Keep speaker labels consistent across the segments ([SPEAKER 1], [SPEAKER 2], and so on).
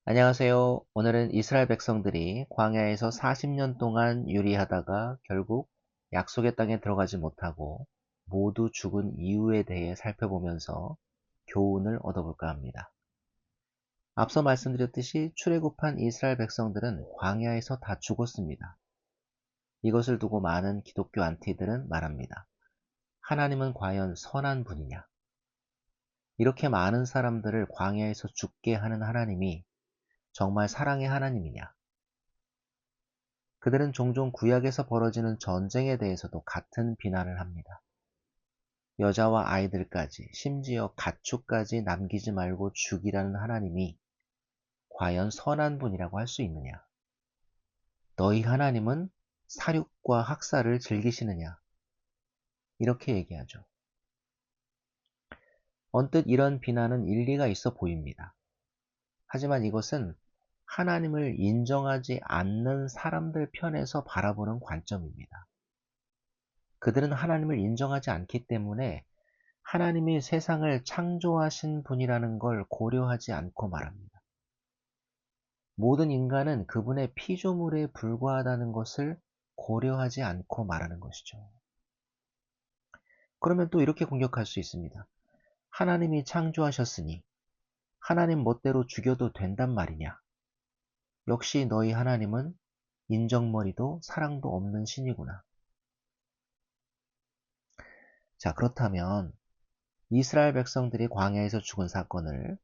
[SPEAKER 1] 안녕하세요. 오늘은 이스라엘 백성들이 광야에서 40년 동안 유리하다가 결국 약속의 땅에 들어가지 못하고 모두 죽은 이유에 대해 살펴보면서 교훈을 얻어볼까 합니다. 앞서 말씀드렸듯이 출애굽한 이스라엘 백성들은 광야에서 다 죽었습니다. 이것을 두고 많은 기독교 안티들은 말합니다. 하나님은 과연 선한 분이냐? 이렇게 많은 사람들을 광야에서 죽게 하는 하나님이 정말 사랑의 하나님이냐? 그들은 종종 구약에서 벌어지는 전쟁에 대해서도 같은 비난을 합니다. 여자와 아이들까지, 심지어 가축까지 남기지 말고 죽이라는 하나님이 과연 선한 분이라고 할 수 있느냐? 너희 하나님은 살육과 학살을 즐기시느냐? 이렇게 얘기하죠. 언뜻 이런 비난은 일리가 있어 보입니다. 하지만 이것은 하나님을 인정하지 않는 사람들 편에서 바라보는 관점입니다. 그들은 하나님을 인정하지 않기 때문에 하나님이 세상을 창조하신 분이라는 걸 고려하지 않고 말합니다. 모든 인간은 그분의 피조물에 불과하다는 것을 고려하지 않고 말하는 것이죠. 그러면 또 이렇게 공격할 수 있습니다. 하나님이 창조하셨으니 하나님 멋대로 죽여도 된단 말이냐? 역시 너희 하나님은 인정머리도 사랑도 없는 신이구나. 자, 그렇다면 이스라엘 백성들이 광야에서 죽은 사건을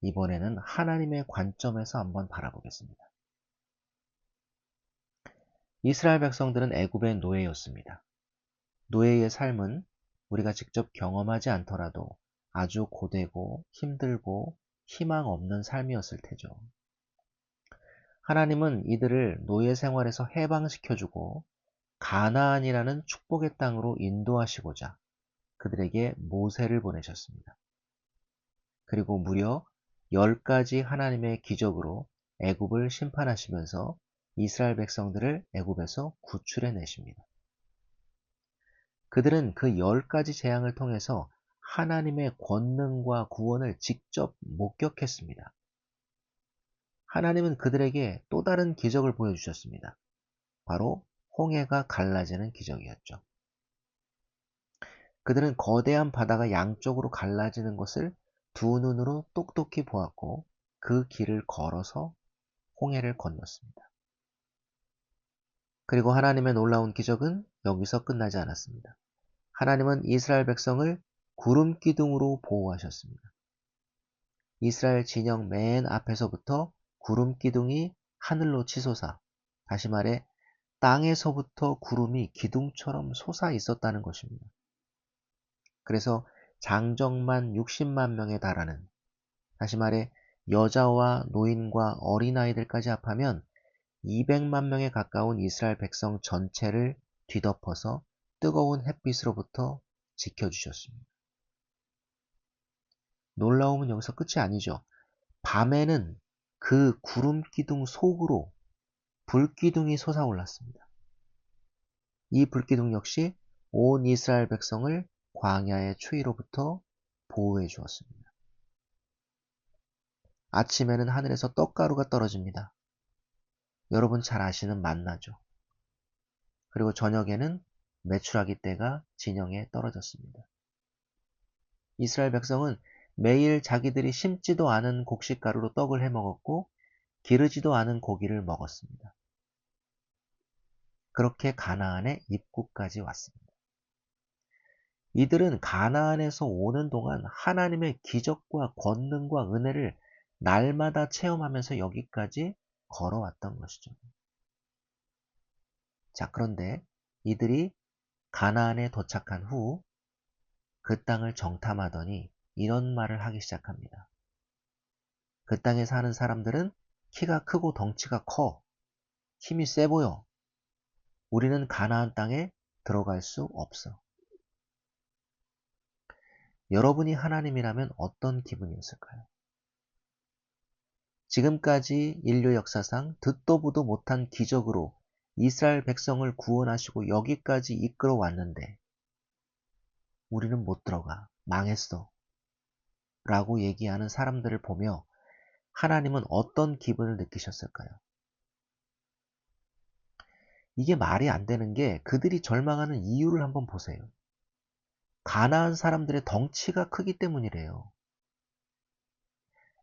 [SPEAKER 1] 이번에는 하나님의 관점에서 한번 바라보겠습니다. 이스라엘 백성들은 애굽의 노예였습니다. 노예의 삶은 우리가 직접 경험하지 않더라도 아주 고되고 힘들고 희망 없는 삶이었을 테죠. 하나님은 이들을 노예 생활에서 해방시켜주고 가나안이라는 축복의 땅으로 인도하시고자 그들에게 모세를 보내셨습니다. 그리고 무려 10가지 하나님의 기적으로 애굽을 심판하시면서 이스라엘 백성들을 애굽에서 구출해 내십니다. 그들은 그 10가지 재앙을 통해서 하나님의 권능과 구원을 직접 목격했습니다. 하나님은 그들에게 또 다른 기적을 보여주셨습니다. 바로 홍해가 갈라지는 기적이었죠. 그들은 거대한 바다가 양쪽으로 갈라지는 것을 두 눈으로 똑똑히 보았고 그 길을 걸어서 홍해를 건넜습니다. 그리고 하나님의 놀라운 기적은 여기서 끝나지 않았습니다. 하나님은 이스라엘 백성을 구름 기둥으로 보호하셨습니다. 이스라엘 진영 맨 앞에서부터 구름 기둥이 하늘로 치솟아, 다시 말해 땅에서부터 구름이 기둥처럼 솟아 있었다는 것입니다. 그래서 장정만 60만 명에 달하는, 다시 말해 여자와 노인과 어린아이들까지 합하면 200만 명에 가까운 이스라엘 백성 전체를 뒤덮어서 뜨거운 햇빛으로부터 지켜주셨습니다. 놀라움은 여기서 끝이 아니죠. 밤에는 그 구름 기둥 속으로 불기둥이 솟아올랐습니다. 이 불기둥 역시 온 이스라엘 백성을 광야의 추위로부터 보호해 주었습니다. 아침에는 하늘에서 떡가루가 떨어집니다. 여러분 잘 아시는 만나죠. 그리고 저녁에는 메추라기 떼가 진영에 떨어졌습니다. 이스라엘 백성은 매일 자기들이 심지도 않은 곡식가루로 떡을 해 먹었고 기르지도 않은 고기를 먹었습니다. 그렇게 가나안의 입구까지 왔습니다. 이들은 가나안에서 오는 동안 하나님의 기적과 권능과 은혜를 날마다 체험하면서 여기까지 걸어왔던 것이죠. 자, 그런데 이들이 가나안에 도착한 후 그 땅을 정탐하더니 이런 말을 하기 시작합니다. 그 땅에 사는 사람들은 키가 크고 덩치가 커, 힘이 세 보여. 우리는 가나안 땅에 들어갈 수 없어. 여러분이 하나님이라면 어떤 기분이었을까요? 지금까지 인류 역사상 듣도 보도 못한 기적으로 이스라엘 백성을 구원하시고 여기까지 이끌어 왔는데 우리는 못 들어가. 망했어. 라고 얘기하는 사람들을 보며 하나님은 어떤 기분을 느끼셨을까요? 이게 말이 안 되는 게 그들이 절망하는 이유를 한번 보세요. 가나안 사람들의 덩치가 크기 때문이래요.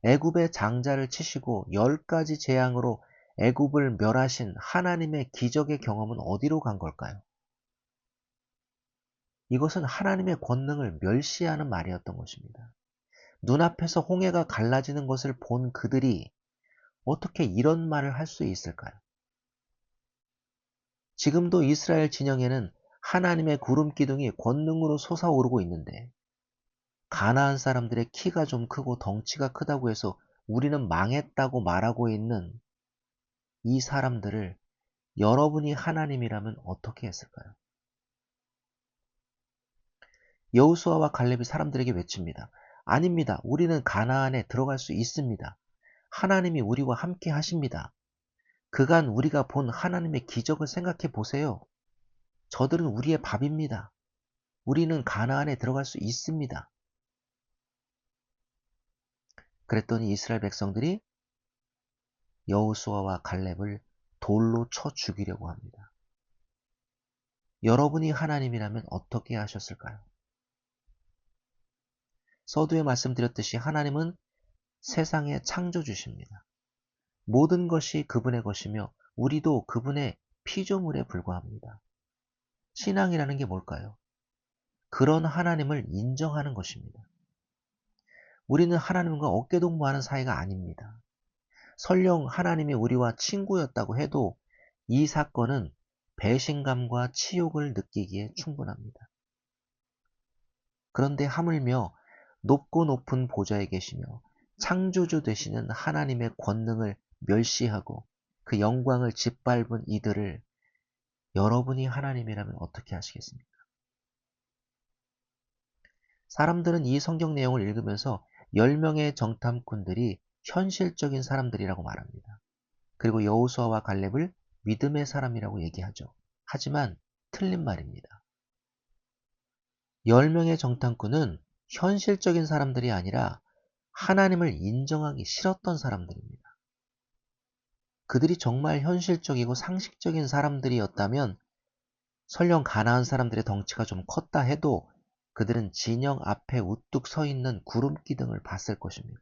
[SPEAKER 1] 애굽의 장자를 치시고 10가지 재앙으로 애굽을 멸하신 하나님의 기적의 경험은 어디로 간 걸까요? 이것은 하나님의 권능을 멸시하는 말이었던 것입니다. 눈앞에서 홍해가 갈라지는 것을 본 그들이 어떻게 이런 말을 할 수 있을까요? 지금도 이스라엘 진영에는 하나님의 구름 기둥이 권능으로 솟아오르고 있는데 가나안 사람들의 키가 좀 크고 덩치가 크다고 해서 우리는 망했다고 말하고 있는 이 사람들을 여러분이 하나님이라면 어떻게 했을까요? 여호수아와 갈렙이 사람들에게 외칩니다. 아닙니다. 우리는 가나안에 들어갈 수 있습니다. 하나님이 우리와 함께 하십니다. 그간 우리가 본 하나님의 기적을 생각해 보세요. 저들은 우리의 밥입니다. 우리는 가나안에 들어갈 수 있습니다. 그랬더니 이스라엘 백성들이 여호수아와 갈렙을 돌로 쳐 죽이려고 합니다. 여러분이 하나님이라면 어떻게 하셨을까요? 서두에 말씀드렸듯이 하나님은 세상의 창조주십니다. 모든 것이 그분의 것이며 우리도 그분의 피조물에 불과합니다. 신앙이라는 게 뭘까요? 그런 하나님을 인정하는 것입니다. 우리는 하나님과 어깨동무하는 사이가 아닙니다. 설령 하나님이 우리와 친구였다고 해도 이 사건은 배신감과 치욕을 느끼기에 충분합니다. 그런데 하물며 높고 높은 보좌에 계시며 창조주 되시는 하나님의 권능을 멸시하고 그 영광을 짓밟은 이들을 여러분이 하나님이라면 어떻게 하시겠습니까? 사람들은 이 성경 내용을 읽으면서 10명의 정탐꾼들이 현실적인 사람들이라고 말합니다. 그리고 여호수아와 갈렙을 믿음의 사람이라고 얘기하죠. 하지만 틀린 말입니다. 10명의 정탐꾼은 현실적인 사람들이 아니라 하나님을 인정하기 싫었던 사람들입니다. 그들이 정말 현실적이고 상식적인 사람들이었다면 설령 가나안 사람들의 덩치가 좀 컸다 해도 그들은 진영 앞에 우뚝 서 있는 구름기둥을 봤을 것입니다.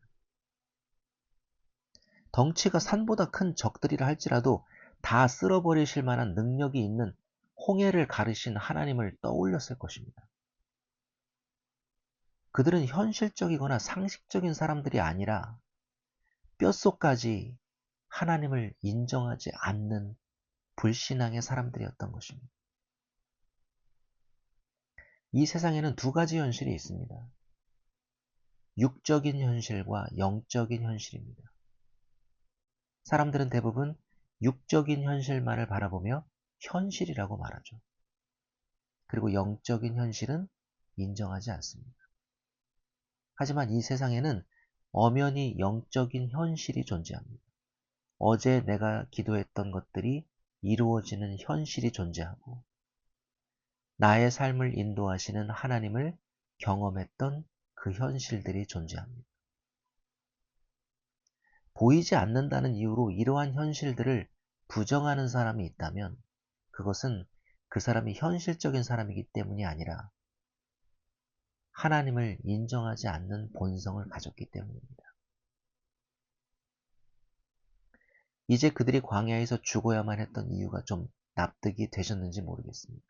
[SPEAKER 1] 덩치가 산보다 큰 적들이라 할지라도 다 쓸어버리실 만한 능력이 있는 홍해를 가르신 하나님을 떠올렸을 것입니다. 그들은 현실적이거나 상식적인 사람들이 아니라 뼛속까지 하나님을 인정하지 않는 불신앙의 사람들이었던 것입니다. 이 세상에는 두 가지 현실이 있습니다. 육적인 현실과 영적인 현실입니다. 사람들은 대부분 육적인 현실만을 바라보며 현실이라고 말하죠. 그리고 영적인 현실은 인정하지 않습니다. 하지만 이 세상에는 엄연히 영적인 현실이 존재합니다. 어제 내가 기도했던 것들이 이루어지는 현실이 존재하고 나의 삶을 인도하시는 하나님을 경험했던 그 현실들이 존재합니다. 보이지 않는다는 이유로 이러한 현실들을 부정하는 사람이 있다면 그것은 그 사람이 현실적인 사람이기 때문이 아니라 하나님을 인정하지 않는 본성을 가졌기 때문입니다. 이제 그들이 광야에서 죽어야만 했던 이유가 좀 납득이 되셨는지 모르겠습니다.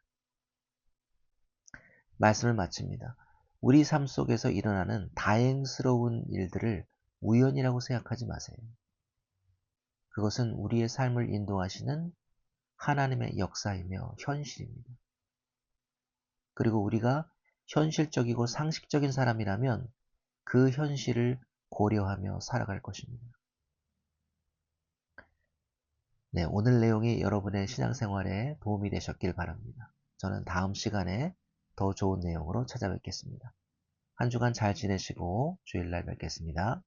[SPEAKER 1] 말씀을 마칩니다. 우리 삶 속에서 일어나는 다행스러운 일들을 우연이라고 생각하지 마세요. 그것은 우리의 삶을 인도하시는 하나님의 역사이며 현실입니다. 그리고 우리가 현실적이고 상식적인 사람이라면 그 현실을 고려하며 살아갈 것입니다. 네, 오늘 내용이 여러분의 신앙생활에 도움이 되셨길 바랍니다. 저는 다음 시간에 더 좋은 내용으로 찾아뵙겠습니다. 한 주간 잘 지내시고 주일날 뵙겠습니다.